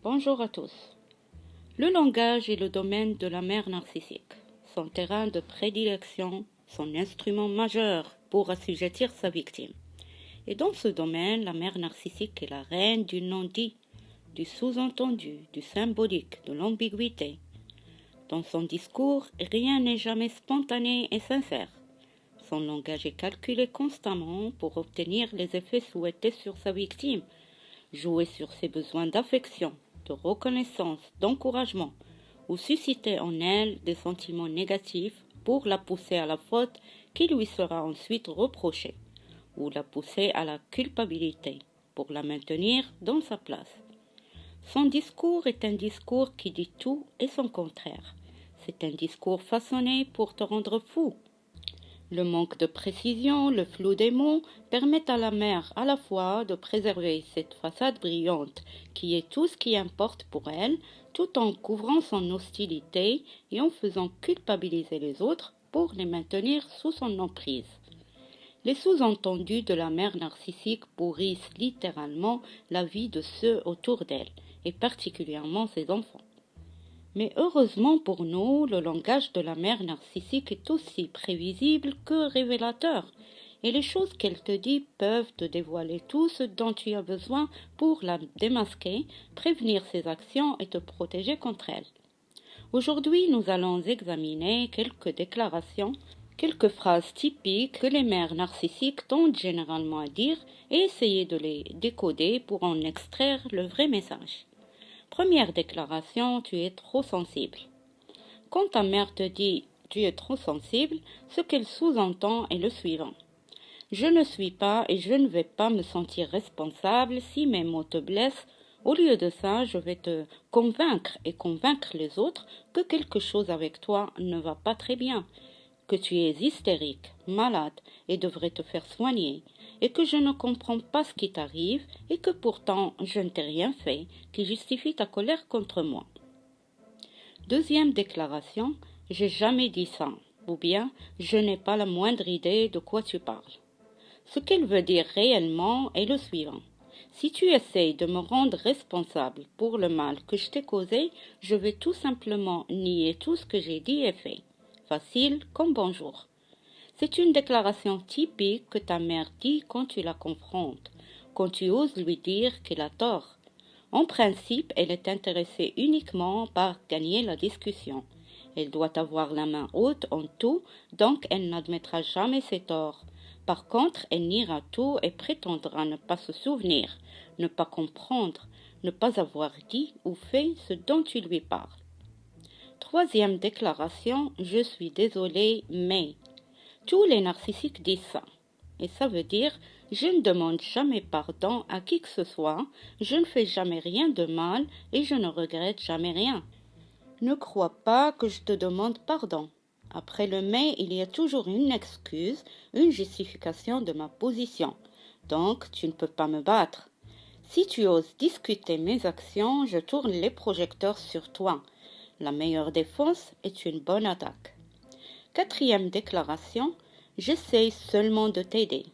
Bonjour à tous. Le langage est le domaine de la mère narcissique, son terrain de prédilection, son instrument majeur pour assujettir sa victime. Et dans ce domaine, la mère narcissique est la reine du non-dit, du sous-entendu, du symbolique, de l'ambiguïté. Dans son discours, rien n'est jamais spontané et sincère. Son langage est calculé constamment pour obtenir les effets souhaités sur sa victime, jouer sur ses besoins d'affection, de reconnaissance, d'encouragement, ou susciter en elle des sentiments négatifs pour la pousser à la faute qui lui sera ensuite reprochée, ou la pousser à la culpabilité pour la maintenir dans sa place. Son discours est un discours qui dit tout et son contraire. C'est un discours façonné pour te rendre fou. Le manque de précision, le flou des mots permettent à la mère à la fois de préserver cette façade brillante qui est tout ce qui importe pour elle, tout en couvrant son hostilité et en faisant culpabiliser les autres pour les maintenir sous son emprise. Les sous-entendus de la mère narcissique pourrissent littéralement la vie de ceux autour d'elle, et particulièrement ses enfants. Mais heureusement pour nous, le langage de la mère narcissique est aussi prévisible que révélateur, et les choses qu'elle te dit peuvent te dévoiler tout ce dont tu as besoin pour la démasquer, prévenir ses actions et te protéger contre elle. Aujourd'hui, nous allons examiner quelques déclarations, quelques phrases typiques que les mères narcissiques tentent généralement à dire et essayer de les décoder pour en extraire le vrai message. Première déclaration, tu es trop sensible. Quand ta mère te dit tu es trop sensible, ce qu'elle sous-entend est le suivant. Je ne suis pas et je ne vais pas me sentir responsable si mes mots te blessent. Au lieu de ça, je vais te convaincre et convaincre les autres que quelque chose avec toi ne va pas très bien, que tu es hystérique, malade et devrais te faire soigner, et que je ne comprends pas ce qui t'arrive et que pourtant je ne t'ai rien fait qui justifie ta colère contre moi. Deuxième déclaration, j'ai jamais dit ça, ou bien je n'ai pas la moindre idée de quoi tu parles. Ce qu'elle veut dire réellement est le suivant. Si tu essayes de me rendre responsable pour le mal que je t'ai causé, je vais tout simplement nier tout ce que j'ai dit et fait. Facile comme bonjour. C'est une déclaration typique que ta mère dit quand tu la confrontes, quand tu oses lui dire qu'elle a tort. En principe, elle est intéressée uniquement par gagner la discussion. Elle doit avoir la main haute en tout, donc elle n'admettra jamais ses torts. Par contre, elle niera tout et prétendra ne pas se souvenir, ne pas comprendre, ne pas avoir dit ou fait ce dont tu lui parles. Troisième déclaration, je suis désolée, mais... Tous les narcissiques disent ça. Et ça veut dire, je ne demande jamais pardon à qui que ce soit, je ne fais jamais rien de mal et je ne regrette jamais rien. Ne crois pas que je te demande pardon. Après le mais, il y a toujours une excuse, une justification de ma position. Donc, tu ne peux pas me battre. Si tu oses discuter mes actions, je tourne les projecteurs sur toi. La meilleure défense est une bonne attaque. Quatrième déclaration, j'essaie seulement de t'aider.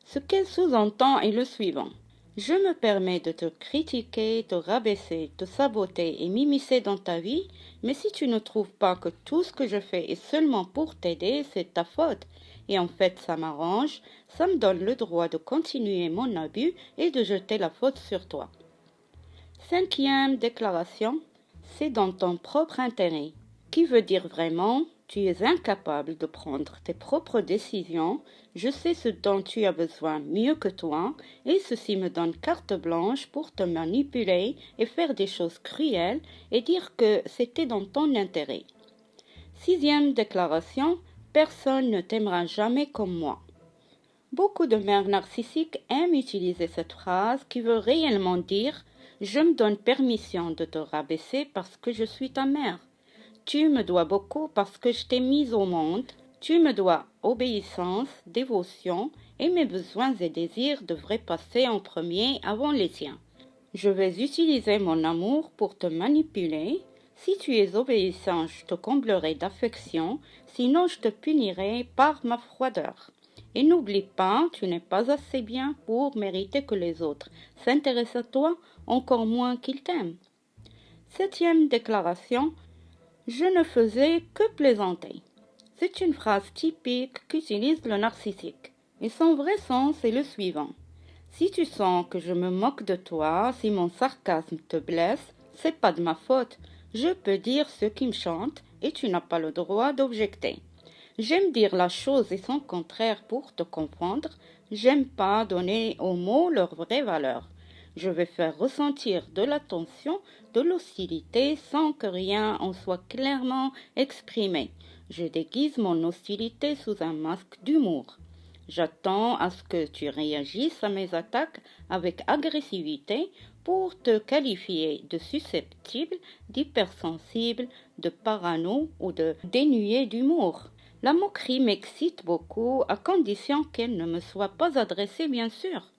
Ce qu'elle sous-entend est le suivant. Je me permets de te critiquer, te rabaisser, te saboter et m'immiscer dans ta vie, mais si tu ne trouves pas que tout ce que je fais est seulement pour t'aider, c'est ta faute. Et en fait, ça m'arrange, ça me donne le droit de continuer mon abus et de jeter la faute sur toi. Cinquième déclaration, c'est dans ton propre intérêt, qui veut dire vraiment tu es incapable de prendre tes propres décisions, je sais ce dont tu as besoin mieux que toi, et ceci me donne carte blanche pour te manipuler et faire des choses cruelles et dire que c'était dans ton intérêt. Sixième déclaration, personne ne t'aimera jamais comme moi. Beaucoup de mères narcissiques aiment utiliser cette phrase qui veut réellement dire « Je me donne permission de te rabaisser parce que je suis ta mère ». Tu me dois beaucoup parce que je t'ai mise au monde. Tu me dois obéissance, dévotion, et mes besoins et désirs devraient passer en premier avant les tiens. Je vais utiliser mon amour pour te manipuler. Si tu es obéissant, je te comblerai d'affection, sinon je te punirai par ma froideur. Et n'oublie pas, tu n'es pas assez bien pour mériter que les autres s'intéressent à toi, encore moins qu'ils t'aiment. Septième déclaration, je ne faisais que plaisanter. C'est une phrase typique qu'utilise le narcissique. Et son vrai sens est le suivant. Si tu sens que je me moque de toi, si mon sarcasme te blesse, c'est pas de ma faute. Je peux dire ce qui me chante et tu n'as pas le droit d'objecter. J'aime dire la chose et son contraire pour te comprendre. J'aime pas donner aux mots leur vraie valeur. Je vais faire ressentir de la tension, de l'hostilité sans que rien en soit clairement exprimé. Je déguise mon hostilité sous un masque d'humour. J'attends à ce que tu réagisses à mes attaques avec agressivité pour te qualifier de susceptible, d'hypersensible, de parano ou de dénué d'humour. La moquerie m'excite beaucoup à condition qu'elle ne me soit pas adressée, bien sûr.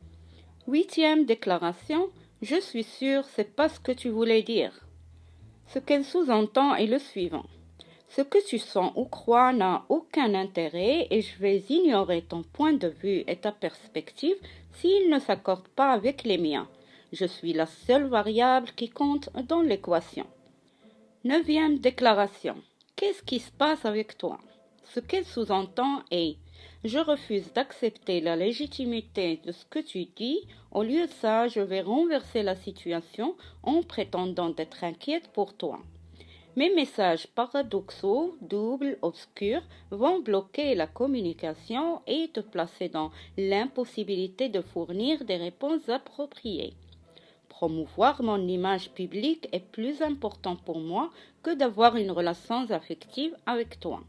Huitième déclaration, je suis sûre c'est pas ce que tu voulais dire. Ce qu'elle sous-entend est le suivant. Ce que tu sens ou crois n'a aucun intérêt et je vais ignorer ton point de vue et ta perspective s'ils ne s'accordent pas avec les miens. Je suis la seule variable qui compte dans l'équation. Neuvième déclaration. Qu'est-ce qui se passe avec toi? Ce qu'elle sous-entend est je refuse d'accepter la légitimité de ce que tu dis. Au lieu de ça, je vais renverser la situation en prétendant d'être inquiète pour toi. Mes messages paradoxaux, doubles, obscurs, vont bloquer la communication et te placer dans l'impossibilité de fournir des réponses appropriées. Promouvoir mon image publique est plus important pour moi que d'avoir une relation affective avec toi.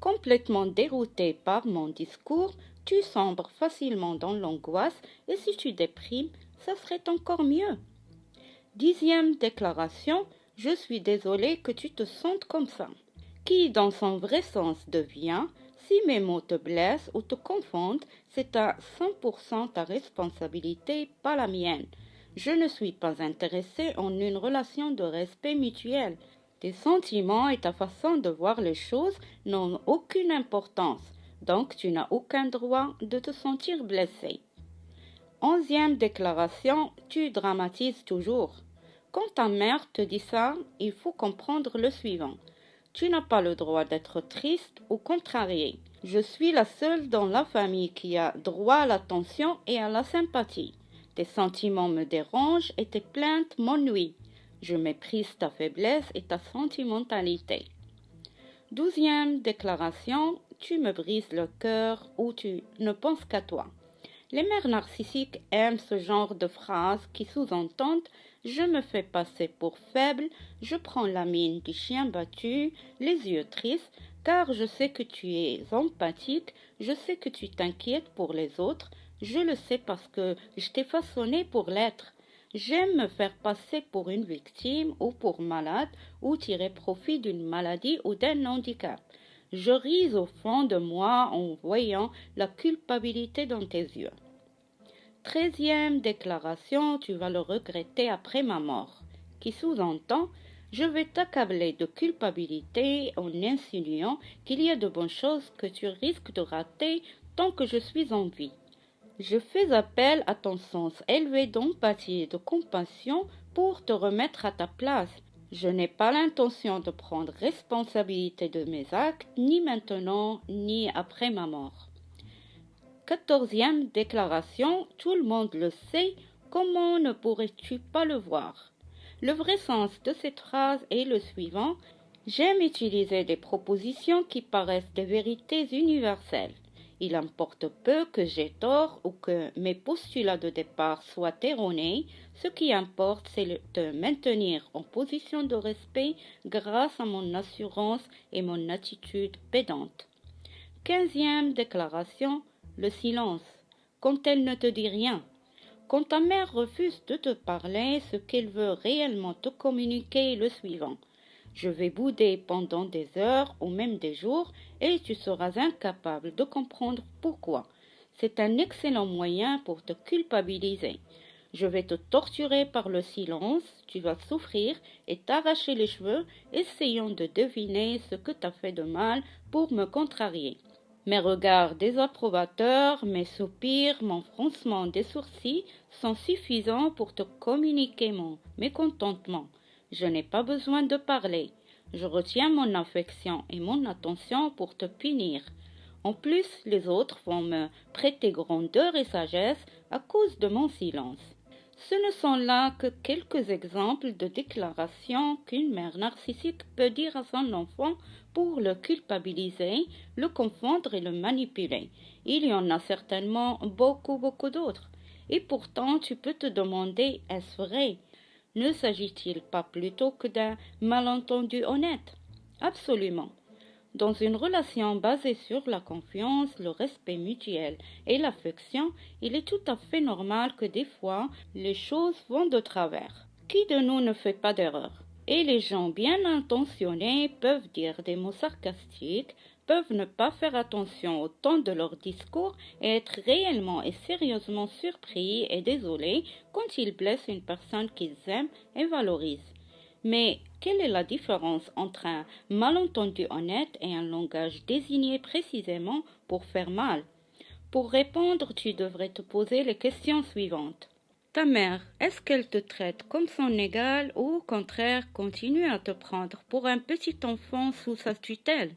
Complètement dérouté par mon discours, tu sombres facilement dans l'angoisse et si tu déprimes, ça serait encore mieux. Dixième déclaration, je suis désolée que tu te sentes comme ça. Qui, dans son vrai sens, devient, si mes mots te blessent ou te confondent, c'est à 100% ta responsabilité, pas la mienne. Je ne suis pas intéressée en une relation de respect mutuel. Tes sentiments et ta façon de voir les choses n'ont aucune importance, donc tu n'as aucun droit de te sentir blessé. Onzième déclaration, tu dramatises toujours. Quand ta mère te dit ça, il faut comprendre le suivant. Tu n'as pas le droit d'être triste ou contrarié. Je suis la seule dans la famille qui a droit à l'attention et à la sympathie. Tes sentiments me dérangent et tes plaintes m'ennuient. Je méprise ta faiblesse et ta sentimentalité. Douzième déclaration, tu me brises le cœur ou tu ne penses qu'à toi. Les mères narcissiques aiment ce genre de phrases qui sous-entendent « je me fais passer pour faible, je prends la mine du chien battu, les yeux tristes, car je sais que tu es empathique, je sais que tu t'inquiètes pour les autres, je le sais parce que je t'ai façonné pour l'être. J'aime me faire passer pour une victime ou pour malade ou tirer profit d'une maladie ou d'un handicap. Je ris au fond de moi en voyant la culpabilité dans tes yeux. 13e déclaration, tu vas le regretter après ma mort, qui sous-entend je vais t'accabler de culpabilité en insinuant qu'il y a de bonnes choses que tu risques de rater tant que je suis en vie. Je fais appel à ton sens élevé d'empathie et de compassion pour te remettre à ta place. Je n'ai pas l'intention de prendre responsabilité de mes actes, ni maintenant, ni après ma mort. 14e déclaration, tout le monde le sait, comment ne pourrais-tu pas le voir? Le vrai sens de cette phrase est le suivant. J'aime utiliser des propositions qui paraissent des vérités universelles. Il importe peu que j'ai tort ou que mes postulats de départ soient erronés. Ce qui importe, c'est de maintenir en position de respect grâce à mon assurance et mon attitude pédante. 15e déclaration, le silence. Quand elle ne te dit rien. Quand ta mère refuse de te parler, ce qu'elle veut réellement te communiquer est le suivant. Je vais bouder pendant des heures ou même des jours et tu seras incapable de comprendre pourquoi. C'est un excellent moyen pour te culpabiliser. Je vais te torturer par le silence, tu vas souffrir et t'arracher les cheveux, essayant de deviner ce que t'as fait de mal pour me contrarier. Mes regards désapprobateurs, mes soupirs, mon froncement des sourcils sont suffisants pour te communiquer mon mécontentement. Je n'ai pas besoin de parler. Je retiens mon affection et mon attention pour te punir. En plus, les autres vont me prêter grandeur et sagesse à cause de mon silence. Ce ne sont là que quelques exemples de déclarations qu'une mère narcissique peut dire à son enfant pour le culpabiliser, le confondre et le manipuler. Il y en a certainement beaucoup d'autres. Et pourtant, tu peux te demander, est-ce vrai? Ne s'agit-il pas plutôt que d'un malentendu honnête? Absolument. Dans une relation basée sur la confiance, le respect mutuel et l'affection, il est tout à fait normal que des fois, les choses vont de travers. Qui de nous ne fait pas d'erreur? Et les gens bien intentionnés peuvent dire des mots sarcastiques, peuvent ne pas faire attention au ton de leur discours et être réellement et sérieusement surpris et désolés quand ils blessent une personne qu'ils aiment et valorisent. Mais quelle est la différence entre un malentendu honnête et un langage désigné précisément pour faire mal? Pour répondre, tu devrais te poser les questions suivantes. Ta mère, est-ce qu'elle te traite comme son égal ou au contraire continue à te prendre pour un petit enfant sous sa tutelle?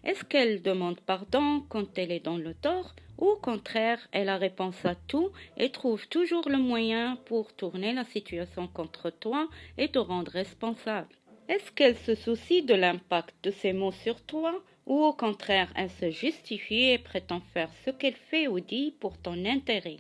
Est-ce qu'elle demande pardon quand elle est dans le tort ou au contraire elle a réponse à tout et trouve toujours le moyen pour tourner la situation contre toi et te rendre responsable? Est-ce qu'elle se soucie de l'impact de ses mots sur toi ou au contraire elle se justifie et prétend faire ce qu'elle fait ou dit pour ton intérêt?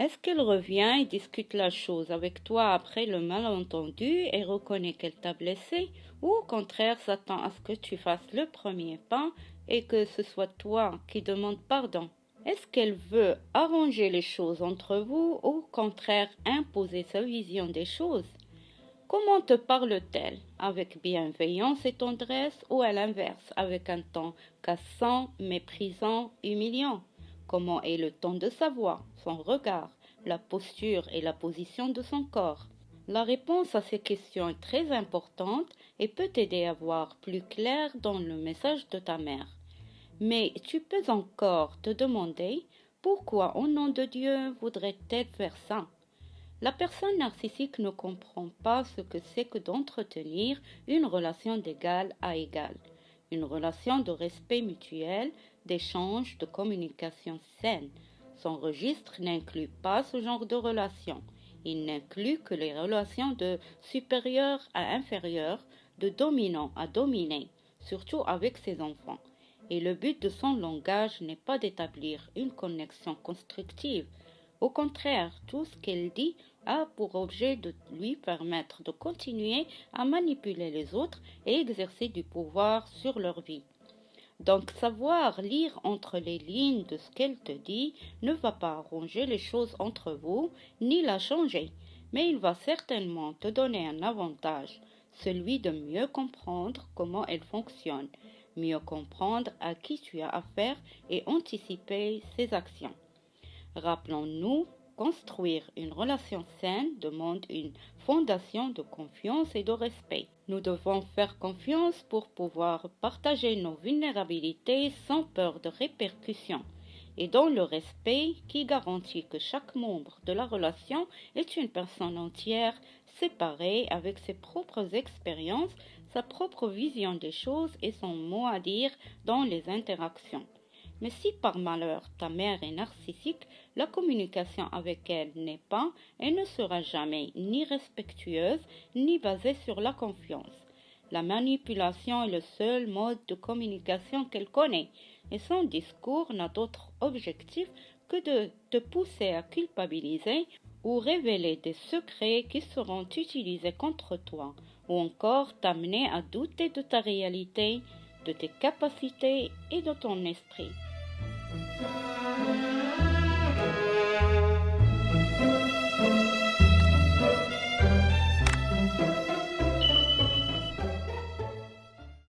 Est-ce qu'elle revient et discute la chose avec toi après le malentendu et reconnaît qu'elle t'a blessé ou au contraire s'attend à ce que tu fasses le premier pas et que ce soit toi qui demande pardon? Est-ce qu'elle veut arranger les choses entre vous ou au contraire imposer sa vision des choses? Comment te parle-t-elle? Avec bienveillance et tendresse ou à l'inverse, avec un ton cassant, méprisant, humiliant? Comment est le ton de sa voix, son regard, la posture et la position de son corps? La réponse à ces questions est très importante et peut t'aider à voir plus clair dans le message de ta mère. Mais tu peux encore te demander pourquoi au nom de Dieu voudrait-elle faire ça? La personne narcissique ne comprend pas ce que c'est que d'entretenir une relation d'égal à égal, une relation de respect mutuel, d'échange, de communication saine. Son registre n'inclut pas ce genre de relation. Il n'inclut que les relations de supérieur à inférieur, de dominant à dominé, surtout avec ses enfants. Et le but de son langage n'est pas d'établir une connexion constructive. Au contraire, tout ce qu'elle dit a pour objet de lui permettre de continuer à manipuler les autres et exercer du pouvoir sur leur vie. Donc savoir lire entre les lignes de ce qu'elle te dit ne va pas arranger les choses entre vous, ni la changer, mais il va certainement te donner un avantage, celui de mieux comprendre comment elle fonctionne, mieux comprendre à qui tu as affaire et anticiper ses actions. Rappelons-nous, construire une relation saine demande une fondation de confiance et de respect. Nous devons faire confiance pour pouvoir partager nos vulnérabilités sans peur de répercussions et dans le respect qui garantit que chaque membre de la relation est une personne entière, séparée avec ses propres expériences, sa propre vision des choses et son mot à dire dans les interactions. Mais si par malheur ta mère est narcissique, la communication avec elle n'est pas et ne sera jamais ni respectueuse ni basée sur la confiance. La manipulation est le seul mode de communication qu'elle connaît et son discours n'a d'autre objectif que de te pousser à culpabiliser ou révéler des secrets qui seront utilisés contre toi ou encore t'amener à douter de ta réalité, de tes capacités et de ton esprit.